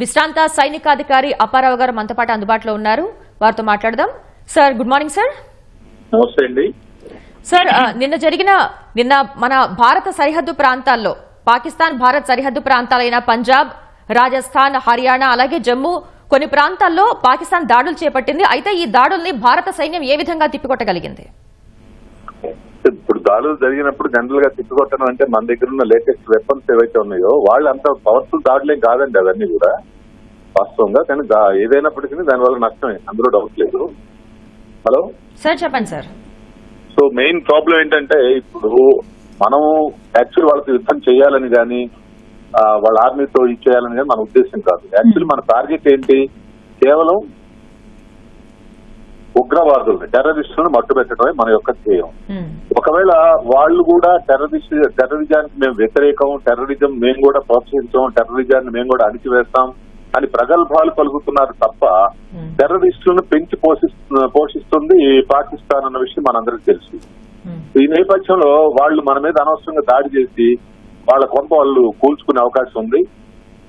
విశ్రాంత సైనికాధికారి అప్పారావు గారు మనతో పాటు అందుబాటులో ఉన్నారు. వారితో మాట్లాడదాం. Sir, good morning sir. నమస్తే అండి. సార్, నిన్న మన భారత సరిహద్దు ప్రాంతాల్లో పాకిస్తాన్ భారత్ సరిహద్దు ప్రాంతాలైన పంజాబ్, రాజస్థాన్, హర్యానా అలాగే జమ్మూ కొన్ని ప్రాంతాల్లో పాకిస్తాన్ దాడులు చేపట్టింది. అయితే ఈ దాడుల్ని భారత సైన్యం ఏ విధంగా తిప్పికొట్టగలిగింది? ఇప్పుడు దాడులు జరిగినప్పుడు జనరల్ గా తిప్పికొట్టడం అంటే మన దగ్గర ఉన్న లేటెస్ట్ వెపన్స్ ఏవైతే ఉన్నాయో వాళ్ళు అంత పవర్ఫుల్ దాడులేం కాదండి అవన్నీ కూడా వాస్తవంగా. కానీ ఏదైనప్పటికీ దానివల్ల నష్టమే, అందులో డౌట్ లేదు. హలో సార్, చెప్పండి సార్. సో మెయిన్ ప్రాబ్లం ఏంటంటే ఇప్పుడు మనం యాక్చువల్ వాళ్ళతో యుద్ధం చేయాలని కానీ వాళ్ళ ఆర్మీతో ఇచ్చేయాలని కానీ మన ఉద్దేశం కాదు. యాక్చువల్లీ మన టార్గెట్ ఏంటి, కేవలం ఉగ్రవాదుల్ని టెర్రరిస్టులను మట్టుబెట్టడమే మన యొక్క ధ్యేయం. ఒకవేళ వాళ్ళు కూడా టెర్రరిజానికి మేము వ్యతిరేకం, టెర్రరిజం మేము కూడా ప్రోత్సహించాం, టెర్రరిజాన్ని మేము కూడా అణిచివేస్తాం అని ప్రగల్భాలు పలుకుతున్నారు తప్ప టెర్రరిస్టులను పెంచి పోషిస్తుంది పాకిస్తాన్ అన్న విషయం మనందరికీ తెలుసు. ఈ నేపథ్యంలో వాళ్ళు మన మీద అనవసరంగా దాడి చేసి వాళ్ళ కొంత వాళ్ళు కూల్చుకునే అవకాశం ఉంది.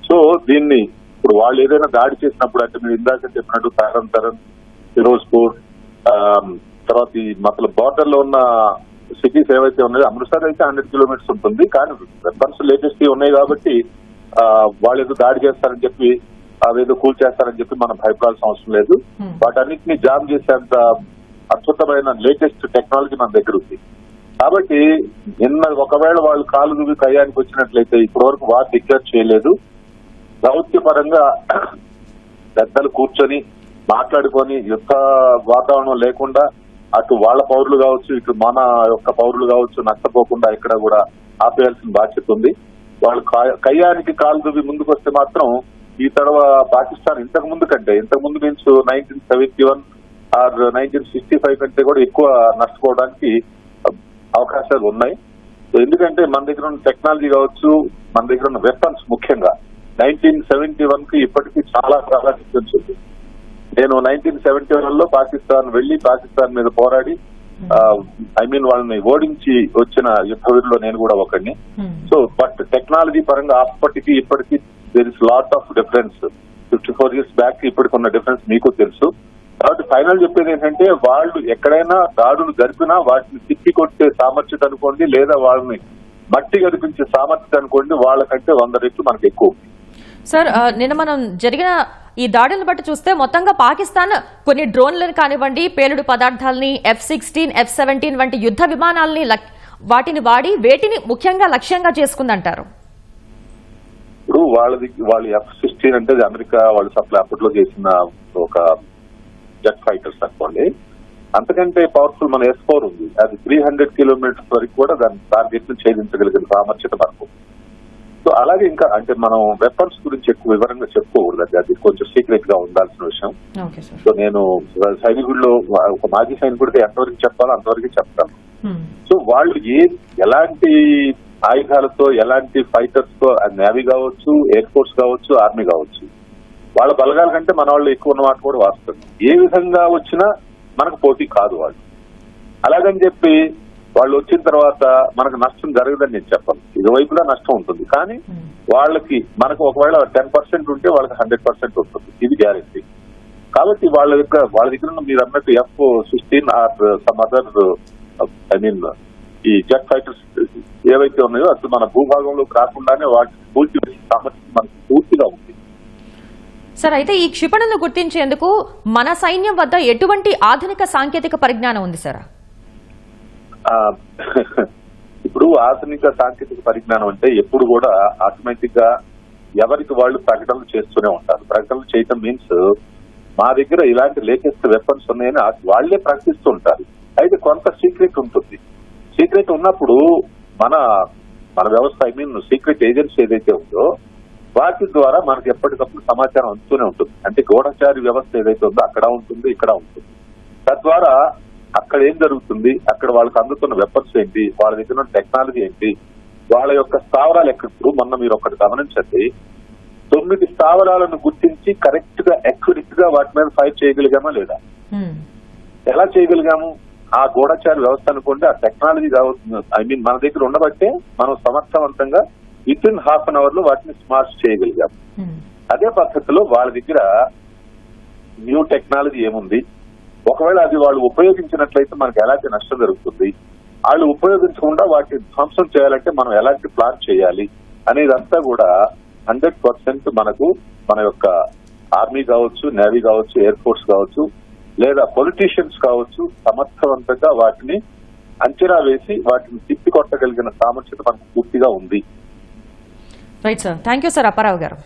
సో దీన్ని ఇప్పుడు వాళ్ళు ఏదైనా దాడి చేసినప్పుడు అంటే మీరు ఇందాక చెప్పినట్టు తరణ్, ఫిరోజ్పూర్, తర్వాత ఈ మతలబ్ బార్డర్ లో ఉన్న సిటీస్ ఏవైతే ఉన్నాయో అమృత్సర్ అయితే 100 కిలోమీటర్స్ ఉంటుంది. కానీ వెపన్స్ లేటెస్ట్ ఉన్నాయి కాబట్టి వాళ్ళు ఏదో దాడి చేస్తారని చెప్పి అవేదో కూల్ చేస్తారని చెప్పి మనం భయపడాల్సిన అవసరం లేదు. వాటన్నిటిని జామ్ చేసేంత అద్భుతమైన లేటెస్ట్ టెక్నాలజీ మన దగ్గర ఉంది. కాబట్టి నిన్న ఒకవేళ వాళ్ళు కాలు దువ్వి కయ్యానికి వచ్చినట్లయితే ఇప్పటి వరకు వారు డిక్లేర్ చేయలేదు. దౌత్యపరంగా పెద్దలు కూర్చొని మాట్లాడుకొని యుద్ధ వాతావరణం లేకుండా అటు వాళ్ళ పౌరులు కావచ్చు ఇటు మన యొక్క పౌరులు కావచ్చు నష్టపోకుండా ఇక్కడ కూడా ఆపేయాల్సిన బాధ్యత ఉంది. వాళ్ళు కయ్యానికి కాలు దువ్వి ముందుకు వస్తే మాత్రం ఈ తర్వాత పాకిస్తాన్ ఇంతకు ముందు మీన్స్ 1971 ఆర్ 1965 కంటే కూడా ఎక్కువ నష్టపోవడానికి అవకాశాలు ఉన్నాయి. ఎందుకంటే మన దగ్గర ఉన్న టెక్నాలజీ కావచ్చు, మన దగ్గర ఉన్న వెపన్స్ ముఖ్యంగా 1971 కి ఇప్పటికీ చాలా డిఫరెన్స్ ఉంది. నేను 1971 లో పాకిస్తాన్ వెళ్లి పాకిస్తాన్ మీద పోరాడి వాళ్ళని ఓడించి వచ్చిన యుద్ధ వీరుల్లో నేను కూడా ఒకడిని. సో బట్ టెక్నాలజీ పరంగా అప్పటికి ఇప్పటికీ there is lot of difference. 54 years back ఇప్పటికి ఉన్న డిఫరెన్స్ మీకు తెలుసు. కాబట్టి ఫైనల్ చెప్పేది ఏంటంటే వాళ్ళు ఎక్కడైనా దాడులు జరిపినా వాటిని తిప్పి కొట్టే సామర్థ్యత అనుకోండి, లేదా వాళ్ళని మట్టి గడిపించే సామర్థ్యత అనుకోండి, వాళ్ళకంటే 100 రెట్లు మనకు ఎక్కువ. సార్, నిన్న మనం జరిగిన ఈ దాడులను బట్టి చూస్తే మొత్తంగా పాకిస్తాన్ కొన్ని డ్రోన్లను కానివ్వండి, పేలుడు పదార్థాలని, F-16, F-17 వంటి యుద్ధ విమానాలని వాటిని వాడి వేటిని ముఖ్యంగా లక్ష్యంగా చేసుకుందంటారు? ఇప్పుడు వాళ్ళు F-16 అంటే అమెరికా వాళ్ళు సప్లై అప్పట్లో చేసిన ఒక జెట్ ఫైటర్స్ అనుకోండి. అంతకంటే పవర్ఫుల్ మన S-4 ఉంది. అది 300 కిలోమీటర్స్ వరకు కూడా దాని టార్గెట్ ను ఛేదించగలిగిన సామర్థ్యత మనకు. సో అలాగే ఇంకా అంటే మనం వెపన్స్ గురించి ఎక్కువ వివరంగా చెప్పుకోకూడదు, అది కొంచెం సీక్రెట్ గా ఉండాల్సిన విషయం. సో నేను సైనికుల్లో ఒక మాజీ సైనికుడికి ఎంతవరకు చెప్పాలో అంతవరకు చెప్తాను. సో వాళ్ళు ఎలాంటి ఆయుధాలతో, ఎలాంటి ఫైటర్స్ తో, నేవీ కావచ్చు, ఎయిర్ ఫోర్స్ కావచ్చు, ఆర్మీ కావచ్చు, వాళ్ళ బలగాల కంటే మన వాళ్ళు ఎక్కువ ఉన్న మాట కూడా వాస్తవం. ఏ విధంగా వచ్చినా మనకు పోటీ కాదు వాళ్ళు. అలాగని చెప్పి వాళ్ళు వచ్చిన తర్వాత మనకు నష్టం జరగదని నేను చెప్పను. ఇరువైపులా నష్టం ఉంటుంది. కానీ వాళ్ళకి మనకు ఒకవేళ 10% ఉంటే వాళ్ళకి 100% ఉంటుంది, ఇది గ్యారెంటీ. కాబట్టి వాళ్ళ దగ్గర మీరు అన్నట్టు F-16 ఆర్ సమ్ అదర్ ఈ జెట్ ఫైటర్స్ ఏవైతే ఉన్నాయో అసలు మన భూభాగంలో కాకుండానే వాటిని పూర్తి సామర్థ్యం మనకు పూర్తిగా ఉంది. సార్, అయితే ఈ క్షిపణులను గుర్తించేందుకు మన సైన్యం వద్ద ఎటువంటి ఆధునిక సాంకేతిక పరిజ్ఞానం ఉంది సార్? ఇప్పుడు ఆధునిక సాంకేతిక పరిజ్ఞానం అంటే ఎప్పుడు కూడా ఆటోమేటిక్ గా ఎవరికి వాళ్ళు ప్రకటనలు చేస్తూనే ఉంటారు. ప్రకటనలు చేయటం మీన్స్ మా దగ్గర ఇలాంటి లేటెస్ట్ వెపన్స్ ఉన్నాయని వాళ్లే ప్రకటిస్తూ ఉంటారు. అయితే కొంత సీక్రెట్ ఉంటుంది. సీక్రెట్ ఉన్నప్పుడు మన వ్యవస్థ సీక్రెట్ ఏజెన్సీ ఏదైతే ఉందో వాటి ద్వారా మనకు ఎప్పటికప్పుడు సమాచారం అందుతూనే ఉంటుంది. అంటే గూఢచారి వ్యవస్థ ఏదైతే ఉందో అక్కడ ఉంటుంది, ఇక్కడ ఉంటుంది. తద్వారా అక్కడ ఏం జరుగుతుంది, అక్కడ వాళ్ళకి అందుతున్న వెపన్స్ ఏంటి, వాళ్ళ దగ్గర ఉన్న టెక్నాలజీ ఏంటి, వాళ్ళ యొక్క స్థావరాలు ఎక్కడ. మొన్న మీరు ఒకటి గమనించండి, 9 స్థావరాలను గుర్తించి కరెక్ట్ గా అక్యురేట్ గా వాటి మీద ఫైర్ చేయగలిగామా లేదా? ఎలా చేయగలిగాము? ఆ గూఢచారి వ్యవస్థ అనుకోండి, ఆ టెక్నాలజీ మన దగ్గర ఉండబట్టే మనం సమర్థవంతంగా within half an hour లో వాటిని స్మాష్ చేయగలిగాం. అదే పద్ధతిలో వాళ్ళ దగ్గర న్యూ టెక్నాలజీ ఏముంది, ఒకవేళ అది వాళ్ళు ఉపయోగించినట్లయితే మనకు ఎలాంటి నష్టం జరుగుతుంది, వాళ్ళు ఉపయోగించకుండా వాటిని ధ్వంసం చేయాలంటే మనం ఎలాంటి ప్లాన్ చేయాలి అనేదంతా కూడా 100% మనకు మన యొక్క ఆర్మీ కావచ్చు, నేవీ కావచ్చు, ఎయిర్ ఫోర్స్ కావచ్చు, లేదా పొలిటీషియన్స్ కావచ్చు, సమర్థవంతంగా వాటిని అంచనా వేసి వాటిని తిప్పికొట్టగలిగిన సామర్థ్యత మనకు పూర్తిగా ఉంది. Right sir, thank you sir Apparao గారు.